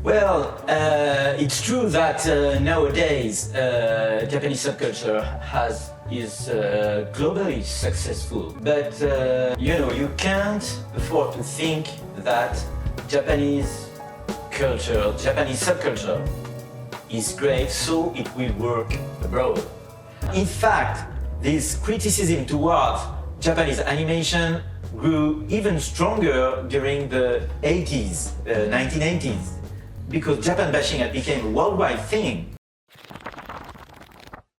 It's true that nowadays Japanese subculture is globally successful, but you can't afford to think that Japanese culture, Japanese subculture is great, so it will work abroad. In fact, this criticism towards Japanese animation grew even stronger during the 80s, 1980s, because Japan bashing had become a worldwide thing.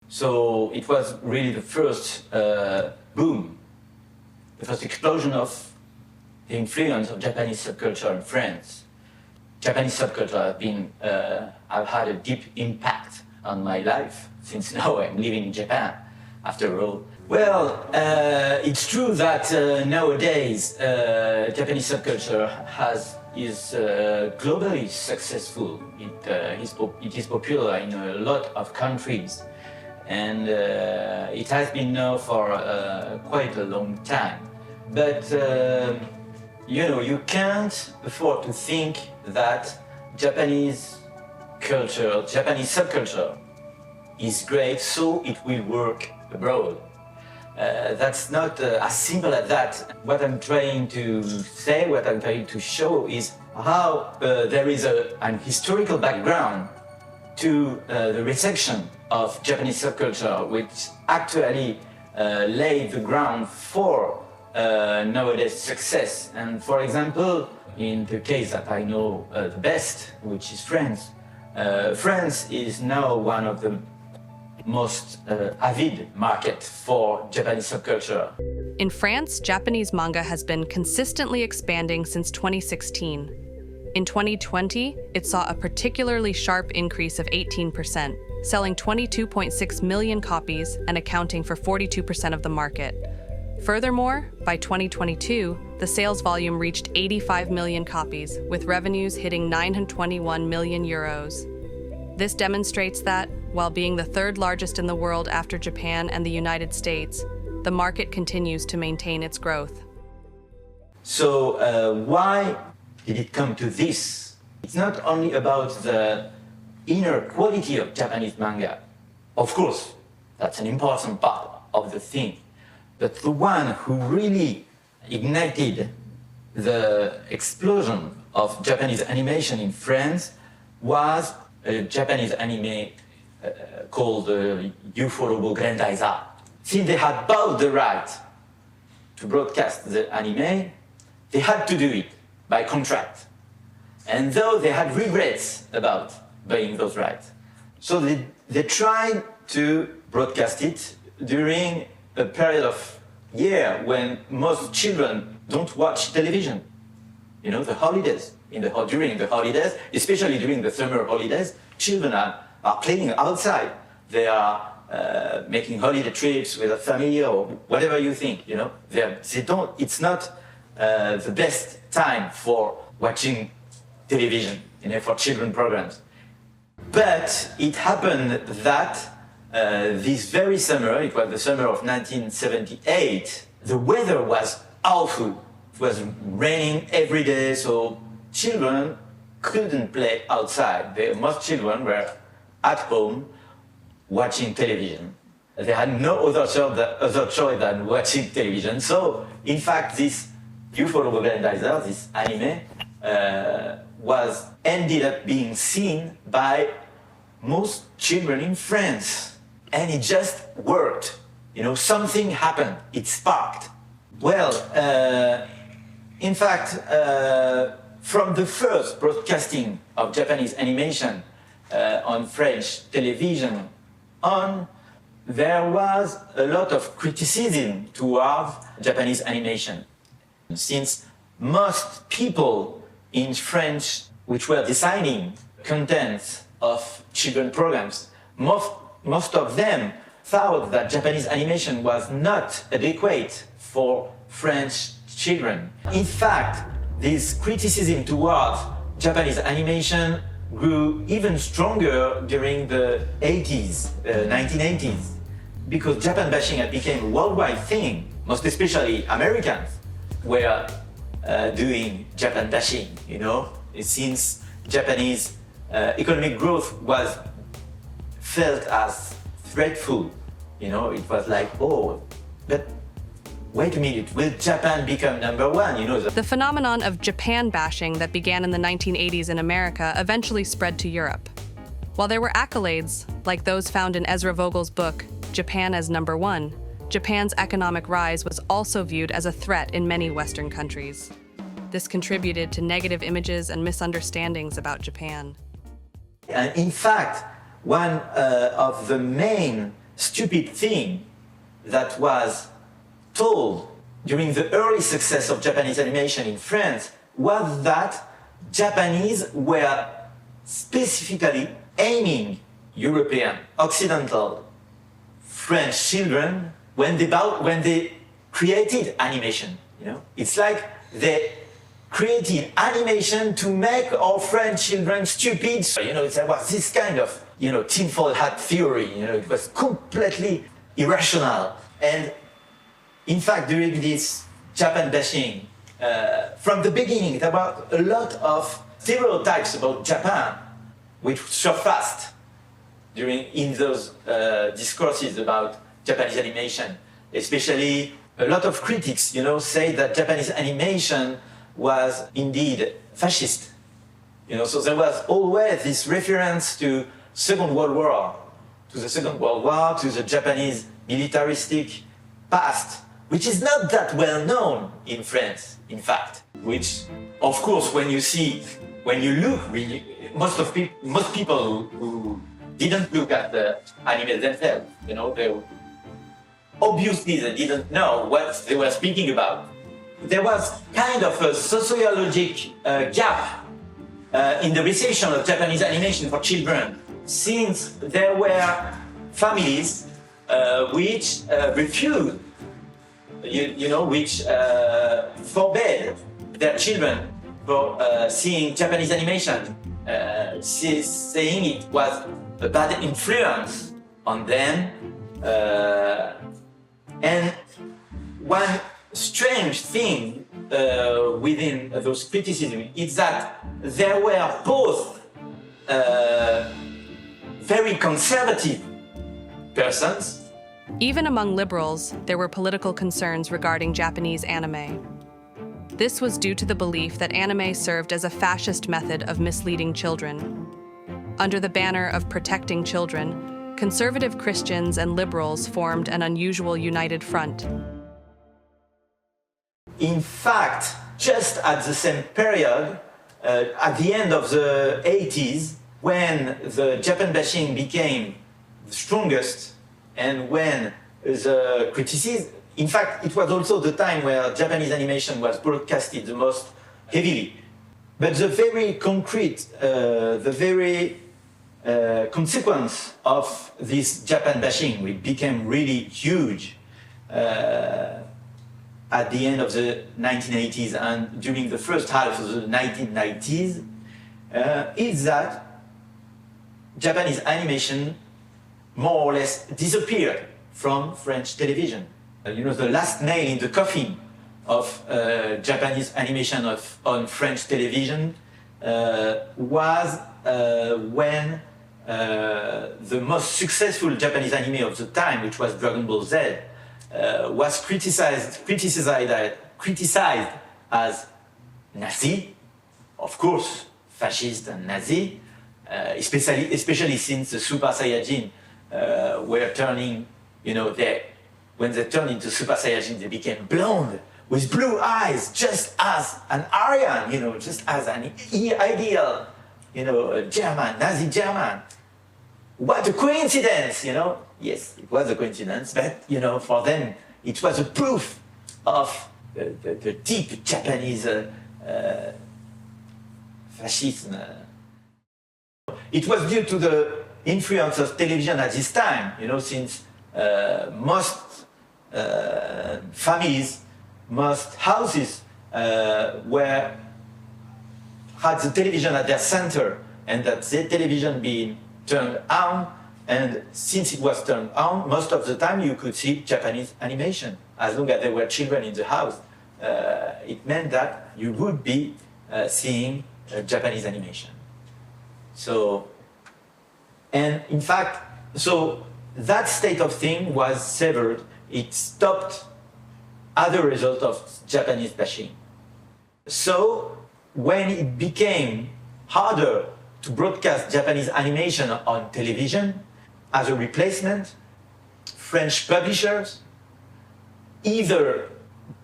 So it was really the first boom, the first explosion of the influence of Japanese subculture in France. Japanese subculture have had a deep impact on my life since now I'm living in Japan, after all. It's true that nowadays Japanese subculture is globally successful. It is popular in a lot of countries, and it has been now for quite a long time. But you can't afford to think that Japanese culture, Japanese subculture is great, so it will work abroad. That's not as simple as that. What I'm trying to say, what I'm trying to show is how there is an historical background to the reception of Japanese subculture, which actually laid the ground for nowadays success. And for example, in the case that I know the best, which is France, France is now one of the most avid market for Japanese subculture. In France, Japanese manga has been consistently expanding since 2016. In 2020, it saw a particularly sharp increase of 18%, selling 22.6 million copies and accounting for 42% of the market. Furthermore, by 2022, the sales volume reached 85 million copies, with revenues hitting 921 million euros. This demonstrates that, while being the third largest in the world after Japan and the United States, the market continues to maintain its growth. So why did it come to this? It's not only about the inner quality of Japanese manga. Of course, that's an important part of the thing. But the one who really ignited the explosion of Japanese animation in France was a Japanese anime called Uforobo Grendizer. Since they had bought the right to broadcast the anime, they had to do it by contract. And though they had regrets about buying those rights, so they tried to broadcast it during a period of year when most children don't watch television. You know, the holidays. During the holidays, especially during the summer holidays, children are playing outside. They are making holiday trips with a family or whatever you think. It's not the best time for watching television, for children programs. But it happened that this very summer, it was the summer of 1978, the weather was awful. It was raining every day, so children couldn't play outside. Most children were at home watching television. They had no other choice than watching television. So, in fact, this Uforobo Grendizer, this anime, ended up being seen by most children in France. And it just worked. Something happened. It sparked. In fact, from the first broadcasting of Japanese animation on French television on, there was a lot of criticism towards Japanese animation. Since most people in French which were designing contents of children programs, most of them thought that Japanese animation was not adequate for French children. In fact, this criticism towards Japanese animation grew even stronger during the 80s, 1980s, because Japan bashing had become a worldwide thing. Most especially Americans were doing Japan bashing, since Japanese economic growth was felt as threatful. It was like, oh, but wait a minute, will Japan become number one? The phenomenon of Japan bashing that began in the 1980s in America eventually spread to Europe. While there were accolades, like those found in Ezra Vogel's book, Japan as Number One, Japan's economic rise was also viewed as a threat in many Western countries. This contributed to negative images and misunderstandings about Japan. And in fact, one of the main stupid things that was told during the early success of Japanese animation in France was that Japanese were specifically aiming European, Occidental, French children when they created animation. It's like they created animation to make our French children stupid. There was this kind of tinfoil hat theory. It was completely irrational. And in fact, during this Japan bashing, from the beginning, there were a lot of stereotypes about Japan, which surfaced in those discourses about Japanese animation. Especially, a lot of critics, say that Japanese animation was indeed fascist. So there was always this reference to Second World War, to the Japanese militaristic past, which is not that well known in France, in fact. Which, of course, when you look, most people who didn't look at the anime themselves, obviously they didn't know what they were speaking about. There was kind of a sociologic gap in the reception of Japanese animation for children, since there were families which refused, which forbade their children from seeing Japanese animation, saying it was a bad influence on them. And one strange thing within those criticisms is that there were both very conservative persons. Even among liberals, there were political concerns regarding Japanese anime. This was due to the belief that anime served as a fascist method of misleading children. Under the banner of protecting children, conservative Christians and liberals formed an unusual united front. In fact, just at the same period, at the end of the 80s, when the Japan bashing became the strongest and when the criticism, in fact, it was also the time where Japanese animation was broadcasted the most heavily. But the very concrete, consequence of this Japan bashing, which became really huge at the end of the 1980s and during the first half of the 1990s, is that Japanese animation more or less disappeared from French television. The last nail in the coffin of Japanese animation on French television was when the most successful Japanese anime of the time, which was Dragon Ball Z, was criticized as Nazi, of course, fascist and Nazi, especially since the Super Saiyajin were turning, when they turned into Super Saiyajin, they became blonde with blue eyes, just as an Aryan, just as an ideal, German, Nazi German. What a coincidence, Yes, it was a coincidence, but, for them, it was a proof of the deep Japanese fascism. It was due to the influence of television at this time, since most families, most houses had the television at their center, and that the television being turned on, and since it was turned on, most of the time you could see Japanese animation. As long as there were children in the house, it meant that you would be seeing Japanese animation. So, and in fact, so that state of thing was severed. It stopped as a result of Japanese bashing. So, when it became harder to broadcast Japanese animation on television as a replacement, French publishers, either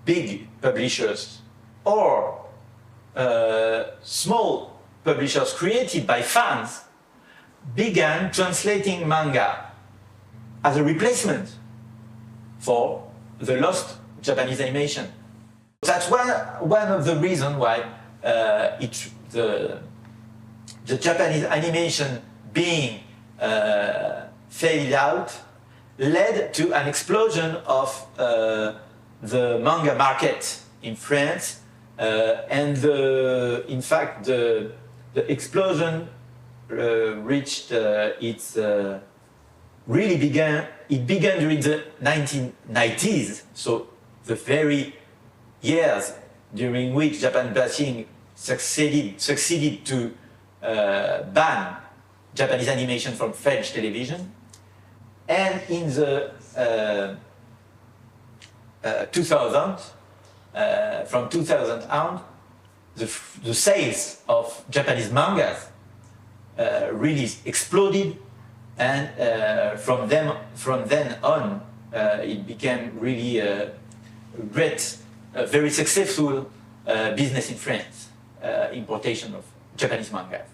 big publishers or small publishers created by fans, began translating manga as a replacement for the lost Japanese animation. That's one of the reasons why the Japanese animation being faded out led to an explosion of the manga market in France, and in fact the explosion reached its really began during the 1990s, so the very years during which Japan bashing succeeded to ban Japanese animation from French television. And in the 2000, from 2000 on, the sales of Japanese mangas really exploded, and from then on, it became really a very successful business in France, importation of Japanese manga.